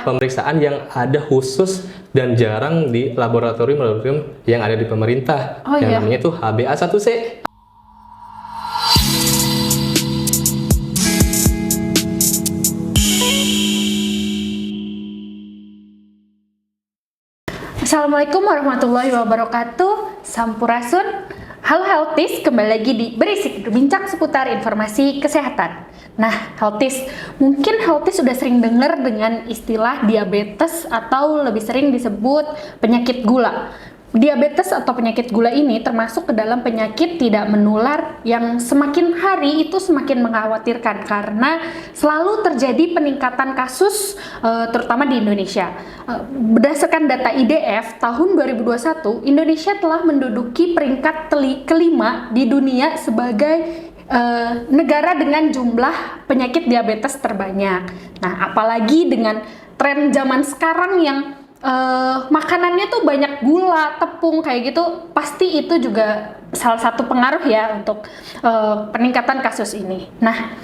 Pemeriksaan yang ada khusus dan jarang di laboratorium yang ada di pemerintah. Oh, yang iya. namanya itu HbA1c. Assalamualaikum warahmatullahi wabarakatuh. Sampurasun. Halo Healthies, kembali lagi di Berisik Berbincang seputar informasi kesehatan. Nah, Healthies, mungkin Healthies sudah sering dengar dengan istilah diabetes atau lebih sering disebut penyakit gula. Diabetes atau penyakit gula ini termasuk ke dalam penyakit tidak menular yang semakin hari itu semakin mengkhawatirkan karena selalu terjadi peningkatan kasus terutama di Indonesia. Berdasarkan data IDF tahun 2021, Indonesia telah menduduki peringkat kelima di dunia sebagai negara dengan jumlah penyakit diabetes terbanyak. Nah, apalagi dengan tren zaman sekarang yang makanannya tuh banyak gula, tepung kayak gitu, pasti itu juga salah satu pengaruh ya untuk peningkatan kasus ini. Nah,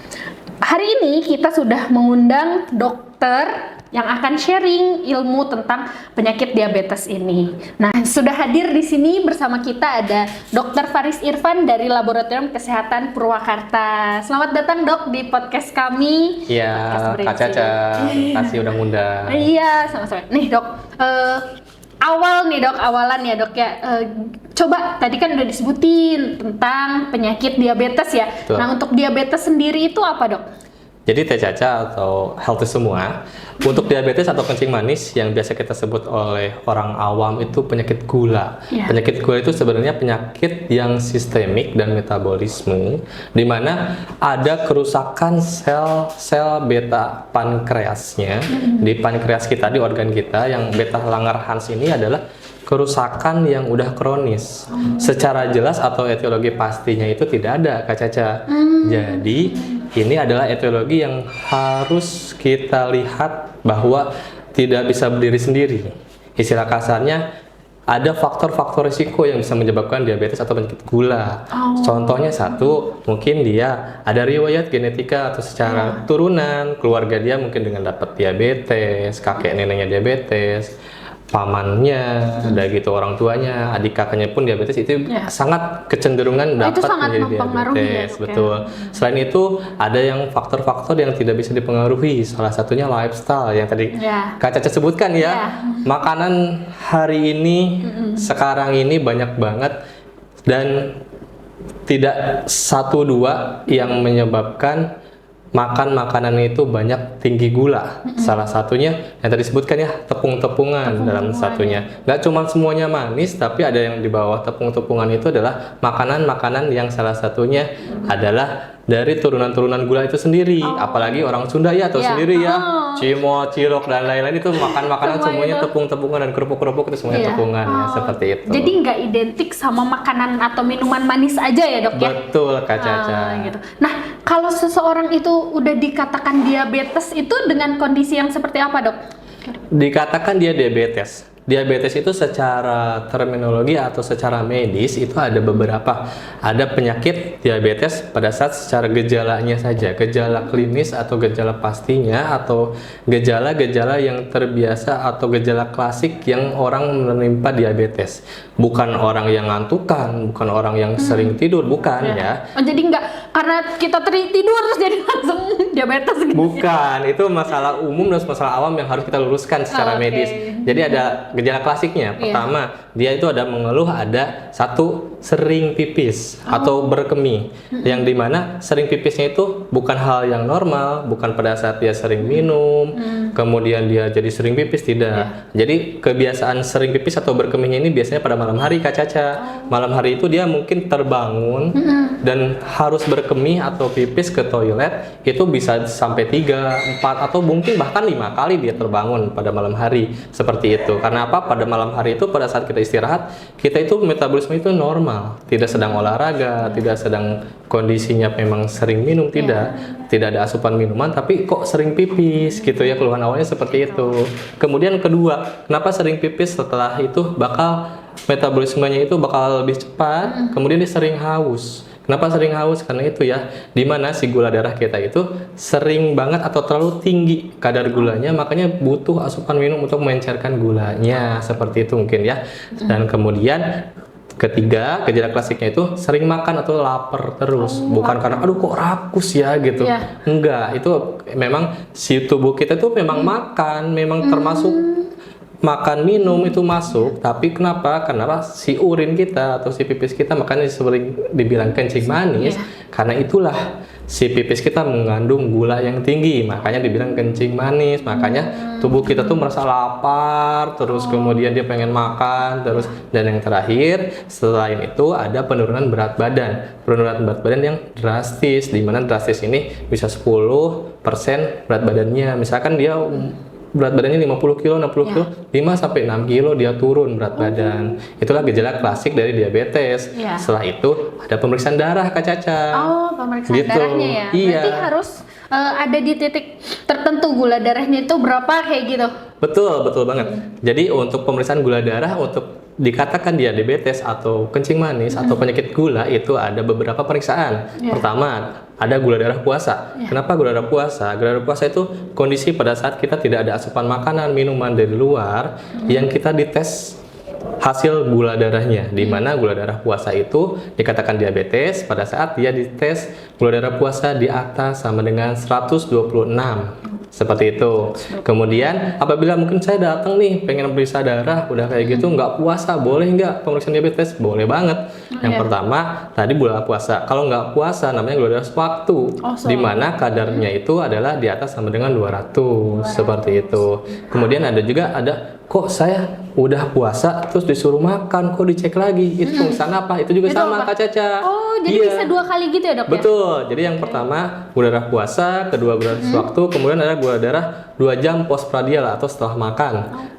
hari ini kita sudah mengundang dokter yang akan sharing ilmu tentang penyakit diabetes ini. Nah, sudah hadir di sini bersama kita ada Dr. Faris Irfan dari Laboratorium Kesehatan Purwakarta. Selamat datang, Dok, di podcast kami. Iya, Kak Caca, terima kasih udah ngundang. Iya, sama-sama. Nih, Dok, awalan ya, Dok ya. Coba tadi kan udah disebutin tentang penyakit diabetes ya. Betul. Nah, untuk diabetes sendiri itu apa, Dok? Jadi Teh Caca atau healthy semua, untuk diabetes atau kencing manis yang biasa kita sebut oleh orang awam itu penyakit gula. Ya. Penyakit gula itu sebenarnya penyakit yang sistemik dan metabolisme, di mana ada kerusakan sel-sel beta pankreasnya di pankreas kita, di organ kita. Yang beta Langerhans ini adalah kerusakan yang udah kronis. Secara jelas atau etiologi pastinya itu tidak ada, Kak Caca. Jadi ini adalah etiologi yang harus kita lihat bahwa tidak bisa berdiri sendiri. Istilah kasarnya, ada faktor-faktor risiko yang bisa menyebabkan diabetes atau penyakit gula. Contohnya satu, mungkin dia ada riwayat genetika atau secara turunan, keluarga dia mungkin dengan dapat diabetes, kakek neneknya diabetes, pamannya, ada gitu orang tuanya, adik kakaknya pun diabetes, itu sangat kecenderungan dapat menjadi diabetes, betul. Selain itu ada yang faktor-faktor yang tidak bisa dipengaruhi, salah satunya lifestyle yang tadi Kak Caca sebutkan ya. Makanan hari ini sekarang ini banyak banget dan tidak satu dua yang menyebabkan makan makanan itu banyak tinggi gula. Salah satunya yang tadi disebutkan ya, tepung-tepungan dalam satunya. Nggak cuma semuanya manis, tapi ada yang di bawah tepung-tepungan itu adalah makanan-makanan yang salah satunya adalah dari turunan-turunan gula itu sendiri. Apalagi orang Sunda ya, atau sendiri ya, cimol, cilok dan lain-lain itu makan makanan semuanya tepung-tepungan dan kerupuk-kerupuk itu semuanya tepungan ya, seperti itu. Jadi nggak identik sama makanan atau minuman manis aja ya, Dok ya? Betul, Kak Caca. Gitu. Nah, kalau seseorang itu udah dikatakan diabetes itu dengan kondisi yang seperti apa, Dok? Dikatakan dia diabetes. Diabetes itu secara terminologi atau secara medis itu ada beberapa. Ada penyakit diabetes pada saat secara gejalanya saja, gejala klinis atau gejala pastinya, atau gejala-gejala yang terbiasa atau gejala klasik yang orang menimpa diabetes. Bukan orang yang ngantukan, bukan orang yang sering tidur, bukan ya. Oh, jadi nggak karena kita tidur terus jadi langsung diabetes gitu? Bukan, itu masalah umum dan masalah awam yang harus kita luruskan secara medis. Jadi ada gejala klasiknya. Pertama, dia itu ada mengeluh ada satu, sering pipis atau berkemih. Yang dimana sering pipisnya itu bukan hal yang normal, bukan pada saat dia sering minum, kemudian dia jadi sering pipis, tidak. Jadi kebiasaan sering pipis atau berkemihnya ini biasanya pada malam hari, Kak Caca. Malam hari itu dia mungkin terbangun dan harus berkemih atau pipis ke toilet, itu bisa sampai 3, 4 atau mungkin bahkan 5 kali dia terbangun pada malam hari. Seperti itu. Karena apa? Pada malam hari itu pada saat kita istirahat, kita itu metabolisme itu normal, tidak sedang olahraga, tidak sedang kondisinya memang sering minum, tidak ada asupan minuman, tapi kok sering pipis gitu ya, keluhan awalnya seperti itu. Kemudian kedua, kenapa sering pipis? Setelah itu bakal metabolismenya itu bakal lebih cepat, kemudian dia sering haus. Kenapa sering haus? Karena itu ya, dimana si gula darah kita itu sering banget atau terlalu tinggi kadar gulanya, makanya butuh asupan minum untuk mencairkan gulanya, seperti itu mungkin ya. Dan kemudian ketiga, gejala klasiknya itu sering makan atau lapar terus. Bukan karena aduh kok rakus ya gitu. Enggak, itu memang si tubuh kita tuh memang makan, memang termasuk makan minum itu masuk, tapi kenapa? Karena si urin kita atau si pipis kita makanya sering dibilang kencing manis, karena itulah si pipis kita mengandung gula yang tinggi, makanya dibilang kencing manis. Makanya tubuh kita tuh merasa lapar, terus kemudian dia pengen makan terus. Dan yang terakhir selain itu ada penurunan berat badan yang drastis, di mana drastis ini bisa 10% berat badannya. Misalkan dia berat badannya 50 kilo, 60 kilo, 5 sampai 6 kilo dia turun berat badan. Itulah gejala klasik dari diabetes. Setelah itu ada pemeriksaan darah, Kak Caca. Oh, pemeriksaan gitu. darahnya ya. Berarti harus ada di titik tertentu gula darahnya itu berapa kayak gitu. Betul banget. Jadi untuk pemeriksaan gula darah untuk dikatakan diabetes atau kencing manis atau penyakit gula itu ada beberapa pemeriksaan. Pertama, ada gula darah puasa. Kenapa gula darah puasa? Gula darah puasa itu kondisi pada saat kita tidak ada asupan makanan, minuman dari luar yang kita dites hasil gula darahnya, di mana gula darah puasa itu dikatakan diabetes pada saat dia dites gula darah puasa di atas sama dengan 126. Seperti itu. Kemudian apabila mungkin saya datang nih pengen periksa darah udah kayak gitu nggak puasa, boleh nggak pemeriksaan diabetes? Boleh banget. Yang pertama tadi gula puasa. Kalau nggak puasa namanya gula darah sewaktu, di mana kadarnya itu adalah di atas sama dengan 200. Seperti itu. Kemudian ada juga kok saya udah puasa terus disuruh makan kok dicek lagi, itu pemeriksaan apa? Itu juga sama Kak Caca. Oh, jadi bisa 2 kali gitu ya, Dok? Betul. Jadi yang pertama gula darah puasa, kedua gula darah sewaktu, kemudian ada gula darah 2 jam postprandial atau setelah makan.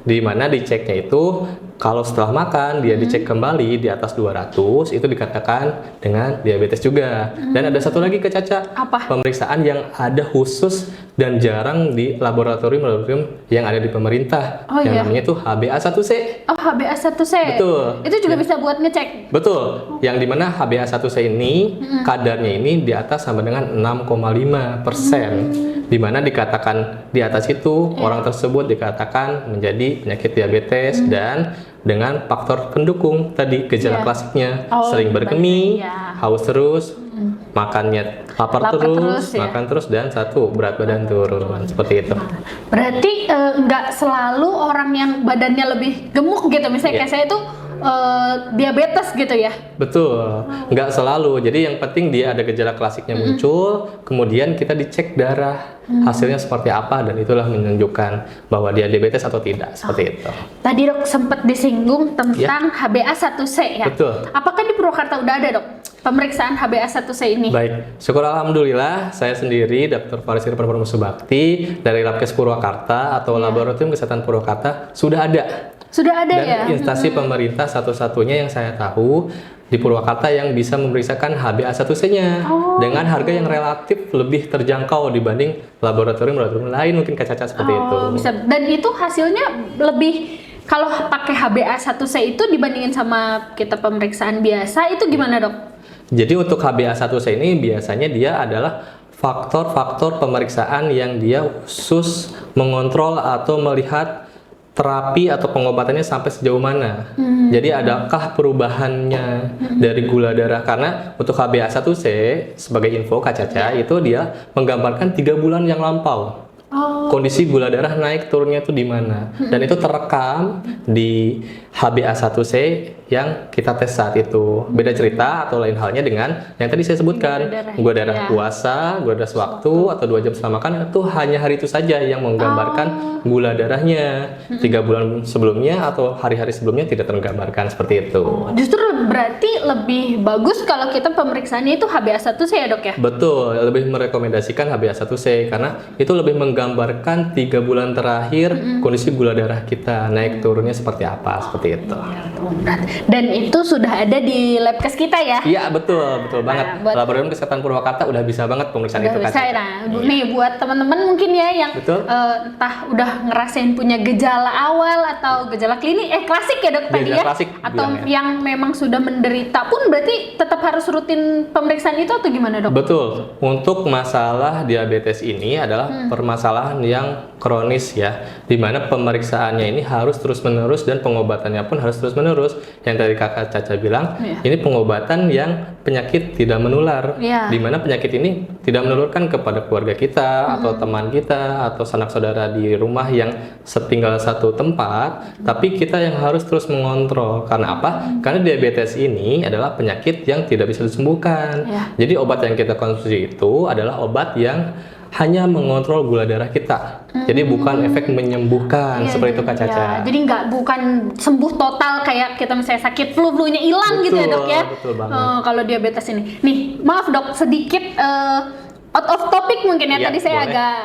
Di mana diceknya itu kalau setelah makan dia dicek kembali di atas 200, itu dikatakan dengan diabetes juga. Dan ada satu lagi Kak Caca. Apa? Pemeriksaan yang ada khusus dan jarang di laboratorium yang ada di pemerintah. Yang namanya itu HbA1c. Oh, HbA1c. Betul. Itu juga bisa buat ngecek. Betul. Yang dimana HbA1c ini kadarnya ini di atas sama dengan 6,5%. Dimana dikatakan di atas itu orang tersebut dikatakan menjadi penyakit diabetes dan dengan faktor pendukung tadi gejala klasiknya sering berkemih, haus terus, makannya lapar terus, makan terus, dan satu berat badan turun, seperti itu. Berarti nggak selalu orang yang badannya lebih gemuk gitu, misalnya kayak saya tuh diabetes gitu ya? Betul, nggak selalu. Jadi yang penting dia ada gejala klasiknya muncul, kemudian kita dicek darah, hasilnya seperti apa, dan itulah menunjukkan bahwa dia diabetes atau tidak, seperti itu. Tadi Dok sempat disinggung tentang HbA1c ya? Betul. Apakah di Purwakarta udah ada Dok pemeriksaan HbA1c ini? Baik, syukur alhamdulillah saya sendiri Dr. Faris Irfan Purnomo Subakti dari Labkes Purwakarta atau Laboratorium Kesehatan Purwakarta sudah ada. Sudah ada dan ya? instansi pemerintah satu-satunya yang saya tahu di Purwakarta yang bisa memeriksakan HbA1c-nya dengan harga yang relatif lebih terjangkau dibanding laboratorium lain, mungkin Kak Caca seperti itu. Bisa. Dan itu hasilnya lebih, kalau pakai HbA1c itu dibandingin sama kita pemeriksaan biasa itu gimana Dok? Jadi untuk HbA1c ini biasanya dia adalah faktor-faktor pemeriksaan yang dia khusus mengontrol atau melihat terapi atau pengobatannya sampai sejauh mana. Jadi adakah perubahannya dari gula darah? Karena untuk HbA1c sebagai info Kak Caca itu dia menggambarkan 3 bulan yang lampau. Kondisi gula darah naik turunnya itu di mana, dan itu terekam di HbA1c yang kita tes saat itu. Beda cerita atau lain halnya dengan yang tadi saya sebutkan, gula darah puasa, gula darah sewaktu atau 2 jam setelah makan, itu hanya hari itu saja yang menggambarkan gula darahnya. 3 bulan sebelumnya atau hari-hari sebelumnya tidak tergambarkan, seperti itu. Justru berarti lebih bagus kalau kita pemeriksaannya itu HbA1c ya Dok ya? Betul, lebih merekomendasikan HbA1c karena itu lebih menggambarkan 3 bulan terakhir kondisi gula darah kita naik turunnya seperti apa, seperti itu. Dan itu sudah ada di Labkes kita ya? Iya, betul banget. buat- Laboratorium Kesehatan Purwakarta udah bisa banget pemeriksaan Udah itu bisa, Kak. nah, nih buat teman-teman mungkin ya yang Betul. entah udah ngerasain punya gejala awal atau gejala klasik ya dok tadi Gejala ya, klasik atau bilangnya. yang memang sudah menderita pun berarti tetap harus rutin pemeriksaan itu atau gimana dok? Betul. Untuk masalah diabetes ini adalah permasalahan yang kronis ya, di mana pemeriksaannya ini harus terus-menerus dan pengobatannya pun harus terus-menerus. Yang tadi Kakak Caca bilang, Iya. ini pengobatan yang penyakit tidak menular, Iya. di mana penyakit ini tidak menularkan kepada keluarga kita atau teman kita atau sanak saudara di rumah yang setinggal satu tempat, tapi kita yang harus terus mengontrol. Karena apa? Karena diabetes ini adalah penyakit yang tidak bisa disembuhkan. Iya. Jadi obat yang kita konsumsi itu adalah obat yang hanya mengontrol gula darah kita. Jadi bukan efek menyembuhkan Iya, seperti itu Kak iya. Caca. Jadi bukan sembuh total kayak kita misalnya sakit flu-nya hilang gitu ya dok ya. Betul banget. Kalau diabetes ini. Nih, maaf dok, sedikit out of topic mungkin ya. Iya, Tadi saya boleh. agak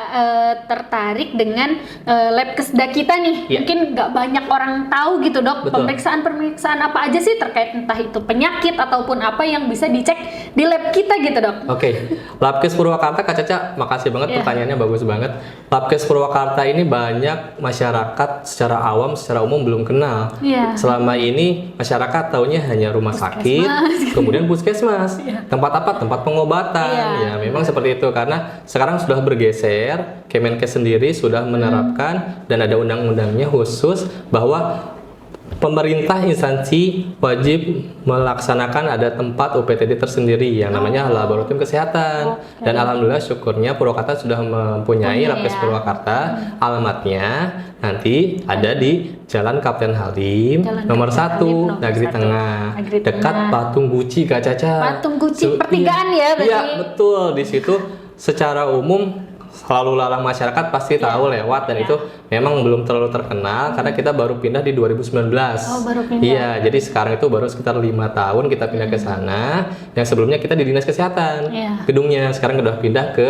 tertarik dengan Labkesda kita nih. Iya. Mungkin nggak banyak orang tahu gitu dok. Betul. Pemeriksaan apa aja sih terkait entah itu penyakit ataupun apa yang bisa dicek di lab kita gitu dok. Oke, Labkes Purwakarta Kak Caca, makasih banget Iya. pertanyaannya, bagus banget. Labkes Purwakarta ini banyak masyarakat secara awam, secara umum belum kenal. Iya. Selama ini masyarakat taunya hanya rumah sakit, kemudian puskesmas. Tempat apa? Tempat pengobatan. Iya. Ya, memang seperti itu karena sekarang sudah bergeser. Kemenkes sendiri sudah menerapkan dan ada undang-undangnya khusus bahwa pemerintah instansi wajib melaksanakan ada tempat UPTD tersendiri yang namanya Laboratorium Kesehatan. Dan alhamdulillah syukurnya Purwakarta sudah mempunyai Punya Labkes ya. Purwakarta. Alamatnya nanti ada di Jalan Kapten Halim Jalan nomor Kapten 1 Halim, nomor Nagri 1, Tengah, Nagri dekat Tengah. Patung Guci Kak Caca. Patung Guci, Su- pertigaan ya berarti? Iya, betul. Di situ secara umum selalu lalang masyarakat pasti tahu lewat dan itu memang belum terlalu terkenal karena kita baru pindah di 2019. Oh, baru pindah. Iya, jadi sekarang itu baru sekitar 5 tahun kita pindah ke sana. Yang sebelumnya kita di Dinas Kesehatan. Iya. Gedungnya sekarang udah pindah ke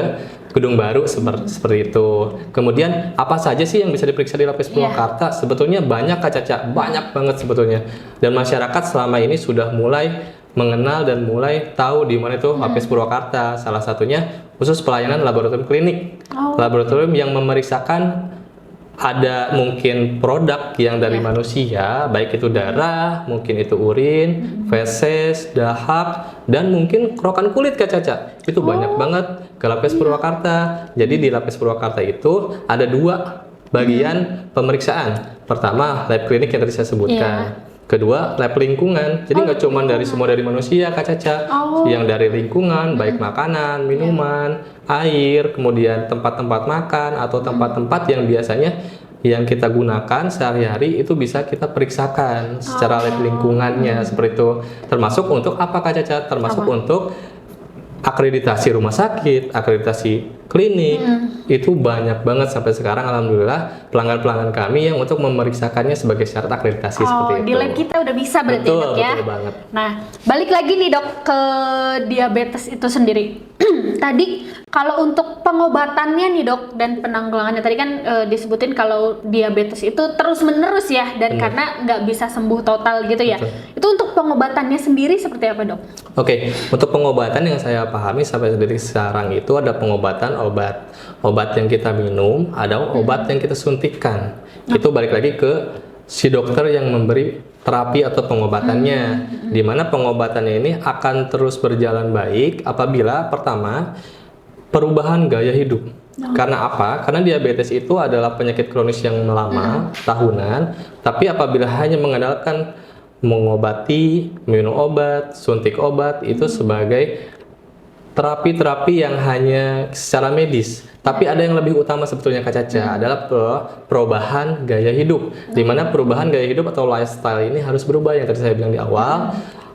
gedung baru seperti itu. Kemudian apa saja sih yang bisa diperiksa di Labkes Purwakarta? Sebetulnya banyak Kak Caca, banyak banget sebetulnya. Dan masyarakat selama ini sudah mulai mengenal dan mulai tahu di mana itu Labkes Purwakarta. Salah satunya khusus pelayanan laboratorium klinik. Oh. Laboratorium yang memeriksakan ada mungkin produk yang dari manusia, baik itu darah, mungkin itu urin, feses, dahak, dan mungkin kerokan kulit Kak Caca. Itu banyak banget ke Labkes Purwakarta. Jadi di Labkes Purwakarta itu ada 2 bagian pemeriksaan. Pertama, lab klinik yang tadi saya sebutkan. Kedua, lab lingkungan. Jadi nggak cuma dari semua dari manusia Kak Caca, yang dari lingkungan, baik makanan, minuman, air, kemudian tempat-tempat makan atau tempat-tempat yang biasanya yang kita gunakan sehari-hari itu bisa kita periksakan secara lab lingkungannya seperti itu. Termasuk untuk apa Kak Caca? Termasuk untuk akreditasi rumah sakit, akreditasi klinik, itu banyak banget sampai sekarang alhamdulillah pelanggan-pelanggan kami yang untuk memeriksakannya sebagai syarat akreditasi seperti itu. Di lab kita udah bisa berarti Betul, dok ya. betul banget. Nah, balik lagi nih dok ke diabetes itu sendiri. Tadi kalau untuk pengobatannya nih dok dan penanggulangannya tadi kan disebutin kalau diabetes itu terus menerus ya dan karena nggak bisa sembuh total gitu ya. Betul. Itu untuk pengobatannya sendiri seperti apa dok? Oke, untuk pengobatan yang saya pahami sampai detik sekarang itu ada pengobatan obat yang kita minum, ada obat yang kita suntikan. Itu balik lagi ke si dokter yang memberi terapi atau pengobatannya. Di mana pengobatannya ini akan terus berjalan baik apabila pertama perubahan gaya hidup. Karena apa? Karena diabetes itu adalah penyakit kronis yang lama, tahunan, tapi apabila hanya mengandalkan mengobati, minum obat, suntik obat itu sebagai terapi-terapi yang hanya secara medis. Tapi ada yang lebih utama sebetulnya Kak Caca adalah perubahan gaya hidup. Di mana perubahan gaya hidup atau lifestyle ini harus berubah yang tadi saya bilang di awal.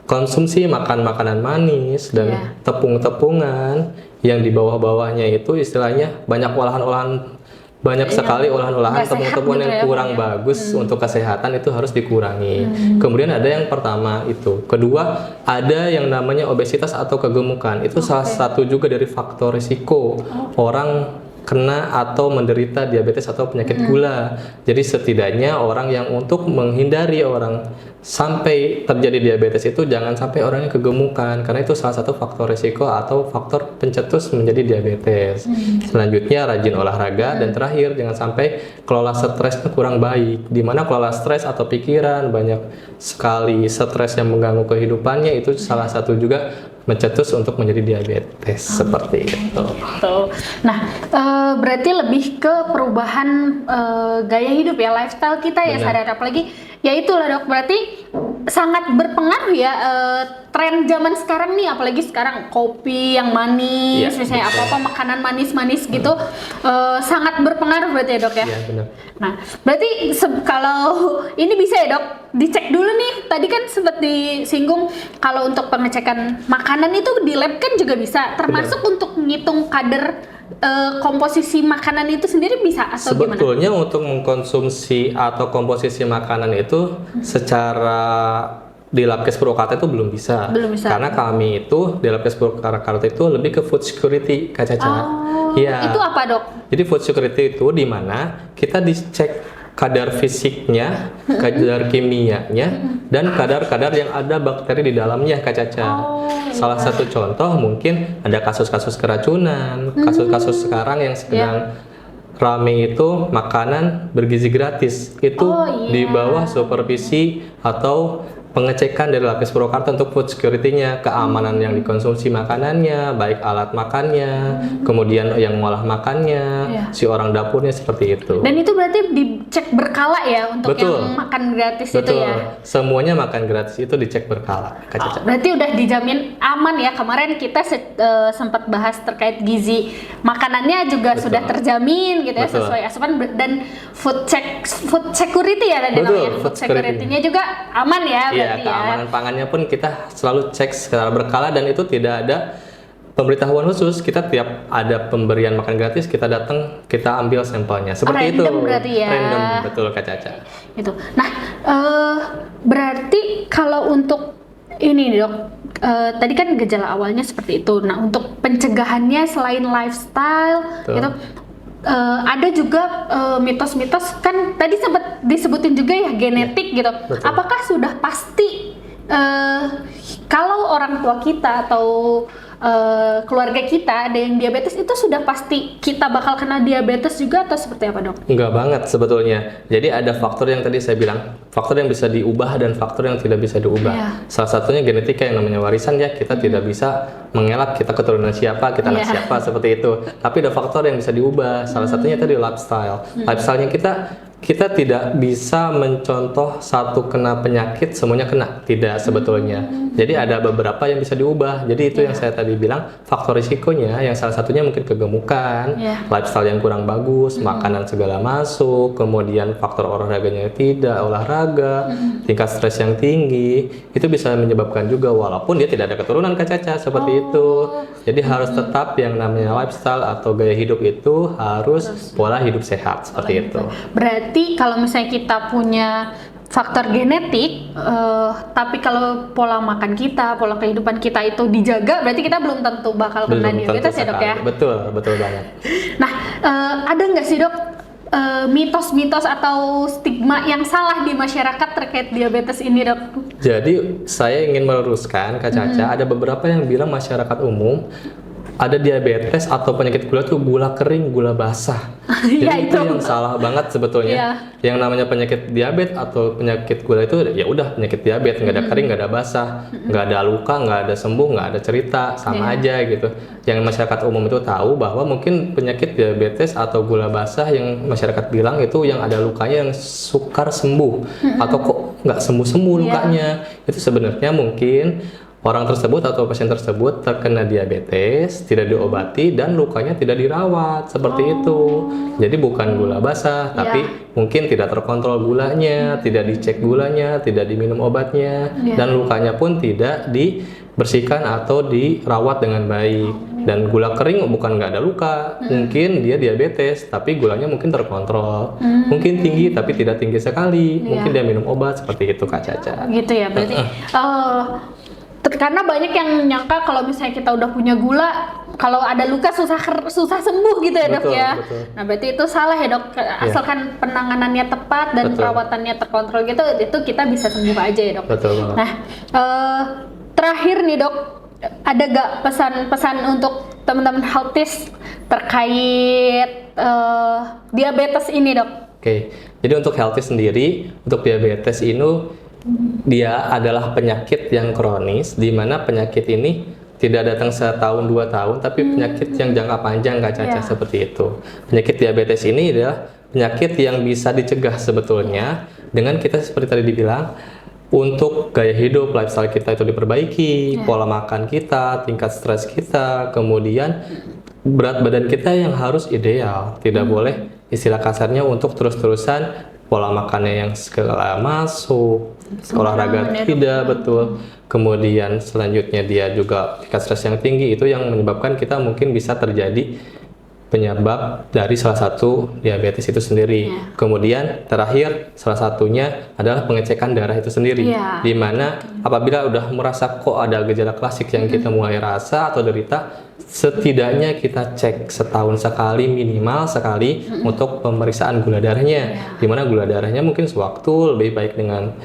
Konsumsi makan makanan manis dan tepung-tepungan yang di bawah-bawahnya itu istilahnya banyak olahan-olahan, banyak sekali olahan-olahan nggak sehat tepung-tepungan gitu yang ya, kurang Pak, ya? bagus untuk kesehatan itu harus dikurangi. Kemudian ada yang pertama itu. Kedua, ada yang namanya obesitas atau kegemukan. Itu salah satu juga dari faktor risiko orang kena atau menderita diabetes atau penyakit gula. Jadi setidaknya orang yang untuk menghindari orang sampai terjadi diabetes itu jangan sampai orangnya kegemukan, karena itu salah satu faktor risiko atau faktor pencetus menjadi diabetes. Selanjutnya rajin olahraga, dan terakhir jangan sampai kelola stresnya kurang baik. Dimana kelola stres atau pikiran, banyak sekali stres yang mengganggu kehidupannya, itu salah satu juga mencetus untuk menjadi diabetes. Seperti itu. Betul. Nah, berarti lebih ke perubahan gaya hidup ya, lifestyle kita ya, Benar. sadar. Apalagi ya itulah dok, berarti sangat berpengaruh ya tren zaman sekarang nih, apalagi sekarang kopi yang manis, Iya, misalnya betul. apa-apa makanan manis-manis gitu, sangat berpengaruh berarti ya dok ya. Iya, benar. Nah, berarti kalau ini bisa ya dok, dicek dulu nih. Tadi kan sempat disinggung kalau untuk pengecekan makanan itu di lab kan juga bisa, termasuk untuk ngitung kadar komposisi makanan itu sendiri bisa atau gimana? Sebetulnya untuk mengkonsumsi atau komposisi makanan itu secara di Labkes Purwakarta itu belum bisa. Belum bisa. Karena kami itu di Labkes Purwakarta itu lebih ke food security, Kak Caca. Iya. Itu apa dok? Jadi food security itu di mana kita dicek kadar fisiknya, kadar kimianya, dan kadar-kadar yang ada bakteri di dalamnya, Kak Caca. Salah satu contoh mungkin ada kasus-kasus keracunan, kasus-kasus sekarang yang sedang rame itu makanan bergizi gratis. Itu di bawah supervisi atau pengecekan dari Labkes Purwakarta untuk food security-nya, keamanan yang dikonsumsi makanannya, baik alat makannya, kemudian yang ngolah makannya, si orang dapurnya, seperti itu. Dan itu berarti dicek berkala ya untuk Betul. yang makan gratis itu Betul, ya? semuanya makan gratis itu dicek berkala, Kak Caca. Berarti udah dijamin aman ya. Kemarin kita sempat bahas terkait gizi makanannya juga Betul. sudah terjamin gitu ya, Betul. sesuai asupan, dan food security ya tadi Betul, namanya. food Food security-nya juga aman ya Iya, berarti ya. keamanan pangannya pun kita selalu cek secara berkala, dan itu tidak ada pemberitahuan khusus. Kita tiap ada pemberian makan gratis, kita datang, kita ambil sampelnya. Seperti itu. Random berarti ya. Random, betul Kak Caca. Gitu. Nah, berarti kalau untuk ini dok, tadi kan gejala awalnya seperti itu. Nah, untuk pencegahannya selain lifestyle, Betul. gitu, ada juga mitos-mitos kan tadi sempat disebutin juga ya, genetik gitu. betul. Apakah sudah pasti kalau orang tua kita atau keluarga kita ada yang diabetes, itu sudah pasti kita bakal kena diabetes juga atau seperti apa dok? Enggak banget sebetulnya. Jadi ada faktor yang tadi saya bilang, faktor yang bisa diubah dan faktor yang tidak bisa diubah. Iya. Salah satunya genetika yang namanya warisan ya. Kita tidak bisa mengelak kita keturunan siapa, kita anak Iya. siapa, seperti itu. Tapi ada faktor yang bisa diubah. Salah satunya tadi lifestyle. Lifestyle-nya kita tidak bisa mencontoh satu kena penyakit semuanya kena, tidak sebetulnya. Jadi ada beberapa yang bisa diubah. Jadi itu yang saya tadi bilang, faktor risikonya yang salah satunya mungkin kegemukan, lifestyle yang kurang bagus, makanan segala masuk, kemudian faktor olahraganya tidak olahraga, tingkat stres yang tinggi, itu bisa menyebabkan juga walaupun dia tidak ada keturunan Kak Caca, seperti itu. Jadi harus tetap yang namanya lifestyle atau gaya hidup itu harus pola hidup sehat, seperti itu. Berarti kalau misalnya kita punya faktor genetik, tapi kalau pola makan kita, pola kehidupan kita itu dijaga, berarti kita belum tentu bakal kena diabetes ya dok ya? Betul, betul banget. Nah, ada nggak sih dok mitos-mitos atau stigma yang salah di masyarakat terkait diabetes ini dok? Jadi saya ingin meluruskan Kak Caca, ada beberapa yang bilang masyarakat umum ada diabetes atau penyakit gula itu gula kering, gula basah. Jadi Ya, itu itu. yang salah banget sebetulnya. Iya. Yang namanya penyakit diabetes atau penyakit gula itu ya udah penyakit diabetes, nggak ada kering, nggak ada basah, nggak ada luka, nggak ada sembuh, nggak ada cerita, sama aja gitu. Yang masyarakat umum itu tahu bahwa mungkin penyakit diabetes atau gula basah yang masyarakat bilang itu yang ada lukanya yang sukar sembuh atau kok nggak sembuh-sembuh lukanya. Itu sebenarnya mungkin orang tersebut atau pasien tersebut terkena diabetes, tidak diobati, dan lukanya tidak dirawat, seperti itu. Jadi bukan gula basah, tapi mungkin tidak terkontrol gulanya, tidak dicek gulanya, tidak diminum obatnya, dan lukanya pun tidak dibersihkan atau dirawat dengan baik. Dan gula kering bukan nggak ada luka, mungkin dia diabetes, tapi gulanya mungkin terkontrol, mungkin tinggi tapi tidak tinggi sekali, mungkin dia minum obat, seperti itu Kak Caca. Gitu ya, berarti Karena banyak yang nyangka kalau misalnya kita udah punya gula, kalau ada luka susah sembuh gitu ya dok Betul, ya. betul. Nah berarti itu salah ya dok. Asalkan penanganannya tepat dan Betul. perawatannya terkontrol gitu, itu kita bisa sembuh aja ya dok. Betul banget. Nah terakhir nih dok, ada gak pesan-pesan untuk teman-teman healthies terkait diabetes ini dok? Oke, jadi untuk healthy sendiri, untuk diabetes ini dia adalah penyakit yang kronis, di mana penyakit ini tidak datang setahun 2 tahun, tapi penyakit yang jangka panjang Kak Caca, seperti itu. Penyakit diabetes ini adalah penyakit yang bisa dicegah sebetulnya dengan kita seperti tadi dibilang, untuk gaya hidup, lifestyle kita itu diperbaiki, pola makan kita, tingkat stres kita, kemudian berat badan kita yang harus ideal, tidak boleh istilah kasarnya untuk terus-terusan pola makannya yang segala masuk, olahraga tidak betul, kemudian selanjutnya dia juga tingkat stres yang tinggi, itu yang menyebabkan kita mungkin bisa terjadi penyebab dari salah satu diabetes itu sendiri. Kemudian terakhir salah satunya adalah pengecekan darah itu sendiri, di mana apabila udah merasa kok ada gejala klasik yang kita mulai rasa atau derita, setidaknya kita cek setahun sekali, minimal sekali untuk pemeriksaan gula darahnya, di mana gula darahnya mungkin sewaktu lebih baik dengan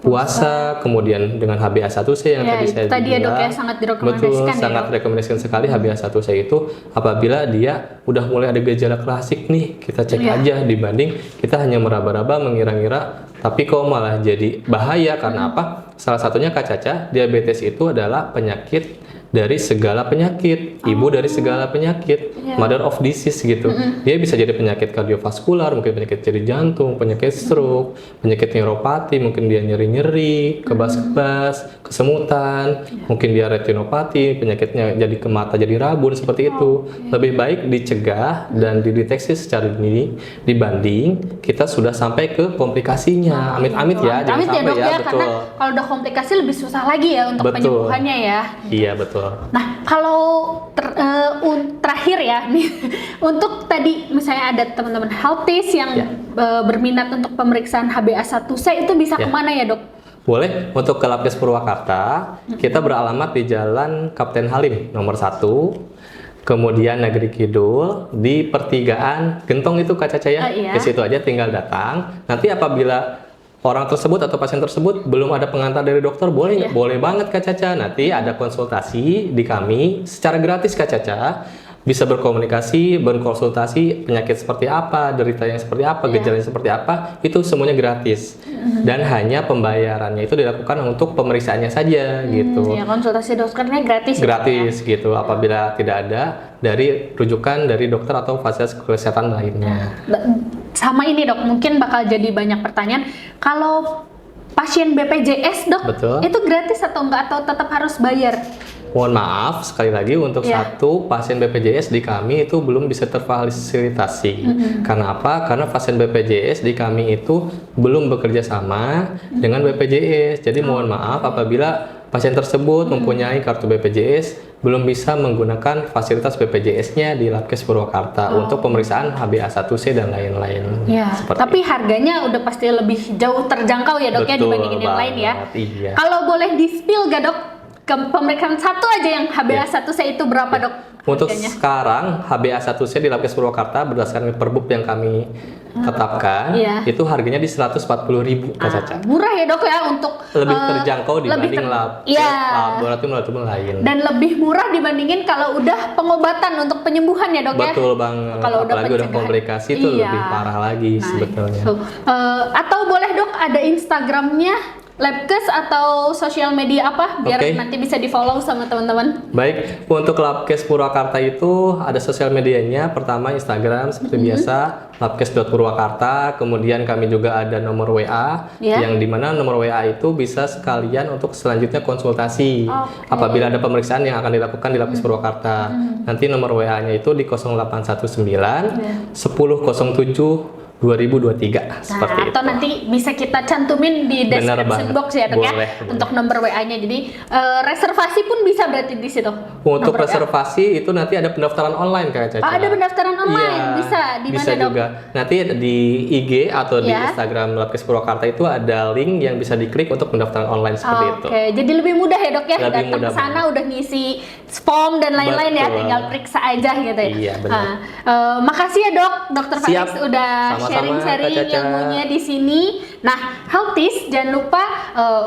puasa, kemudian dengan HbA1c yang tadi saya tadi ya dok ya, bilang. sangat direkomendasikan. Betul, sangat rekomendasikan sekali HbA1c itu apabila dia udah mulai ada gejala klasik nih, kita cek aja, dibanding kita hanya meraba-raba mengira-ngira tapi kok malah jadi bahaya. Karena apa? Salah satunya Kak Caca, diabetes itu adalah penyakit dari segala penyakit, ibu dari segala penyakit, mother of disease gitu. Dia bisa jadi penyakit kardiovaskular, mungkin penyakit jadi jantung, penyakit stroke, penyakit neuropati, mungkin dia nyeri-nyeri, kebas-kebas, kesemutan, mungkin dia retinopati, penyakitnya jadi ke mata jadi rabun, seperti itu. Lebih baik dicegah dan dideteksi secara dini dibanding kita sudah sampai ke komplikasinya. Amit-amit ya, jangan sampai dok ya, ya, betul. karena kalau udah komplikasi lebih susah lagi ya untuk penyembuhannya ya. Iya, betul. Nah, kalau terakhir ya nih, untuk tadi misalnya ada teman-teman healthies yang berminat untuk pemeriksaan HbA1c, itu bisa kemana ya dok? Boleh, untuk ke Labkes Purwakarta, kita beralamat di Jalan Kapten Halim nomor 1, kemudian Negeri Kidul, di pertigaan Gentong itu Kak Caca ya. Ke situ aja tinggal datang. Nanti apabila orang tersebut atau pasien tersebut belum ada pengantar dari dokter, boleh boleh banget Kak Caca. Nanti ada konsultasi di kami secara gratis Kak Caca. Bisa berkomunikasi, berkonsultasi penyakit seperti apa, derita yang seperti apa, gejalanya seperti apa, itu semuanya gratis. Dan hanya pembayarannya itu dilakukan untuk pemeriksaannya saja gitu. Ya, konsultasi dokternya gratis. Gratis gitu, apabila tidak ada dari rujukan dari dokter atau fasilitas kesehatan lainnya. Sama ini dok, mungkin bakal jadi banyak pertanyaan. Kalau pasien BPJS dok, itu gratis atau enggak, atau tetap harus bayar? Mohon maaf sekali lagi untuk satu pasien BPJS di kami itu belum bisa terfasilitasi. Karena apa? Karena pasien BPJS di kami itu belum bekerja sama dengan BPJS. Jadi mohon maaf apabila pasien tersebut mempunyai kartu BPJS belum bisa menggunakan fasilitas BPJS-nya di Labkes Purwakarta untuk pemeriksaan HbA1c dan lain-lain. Tapi harganya udah pasti lebih jauh terjangkau ya dok ya, dibandingin yang lain ya. Kalau boleh di-spill gak dok? Pemeriksaan satu aja yang HbA1c itu berapa dok? Untuk sekarang HbA1c di Labkes Purwakarta berdasarkan Perbub yang kami tetapkan itu harganya di 140.000 Kak Caca. Murah ya dok ya, untuk lebih terjangkau dibanding laboratorium lain. Dan lebih murah dibandingin kalau udah pengobatan untuk penyembuhan ya dok ya. Betul banget. Kalau apalagi udah komplikasi itu lebih parah lagi sebetulnya. Atau boleh dok ada Instagramnya Labkes atau sosial media apa biar nanti bisa di follow sama teman-teman. Baik, untuk Labkes Purwakarta itu ada sosial medianya. Pertama Instagram seperti biasa labkes.purwakarta. Kemudian kami juga ada nomor WA yang dimana nomor WA itu bisa sekalian untuk selanjutnya konsultasi apabila ada pemeriksaan yang akan dilakukan di Labkes Purwakarta. Nanti nomor WA-nya itu di 0819 1007 2023 seperti itu. Atau nanti bisa kita cantumin di description box ya dok ya, untuk nomor WA-nya. Jadi reservasi pun bisa berarti di situ. Untuk Nomor ya? reservasi itu nanti ada pendaftaran online Kak Caca. Oh, ada pendaftaran online, Iya, bisa di mana bisa dok? juga. Nanti di IG atau di Ya. Instagram Labkes Purwakarta itu ada link yang bisa diklik untuk pendaftaran online seperti itu. Oke, jadi lebih mudah ya dok ya, Lebih datang mudah ke sana udah ngisi form dan lain-lain ya, Betul. tinggal periksa aja gitu ya. Iya, benar. Makasih ya dok, Dokter Siap. Faris udah Sama-sama, sharing-sharing Kak Caca. ilmunya di sini. Nah, Healthies jangan lupa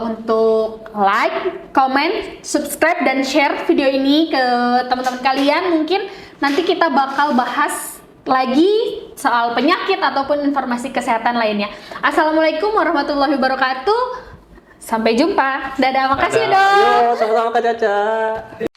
untuk like, comment, subscribe dan share video ini ke teman-teman kalian. Mungkin nanti kita bakal bahas lagi soal penyakit ataupun informasi kesehatan lainnya. Assalamualaikum warahmatullahi wabarakatuh. Sampai jumpa. Dadah, makasih ya Dadah. dok. Yo, sama-sama Kak Caca.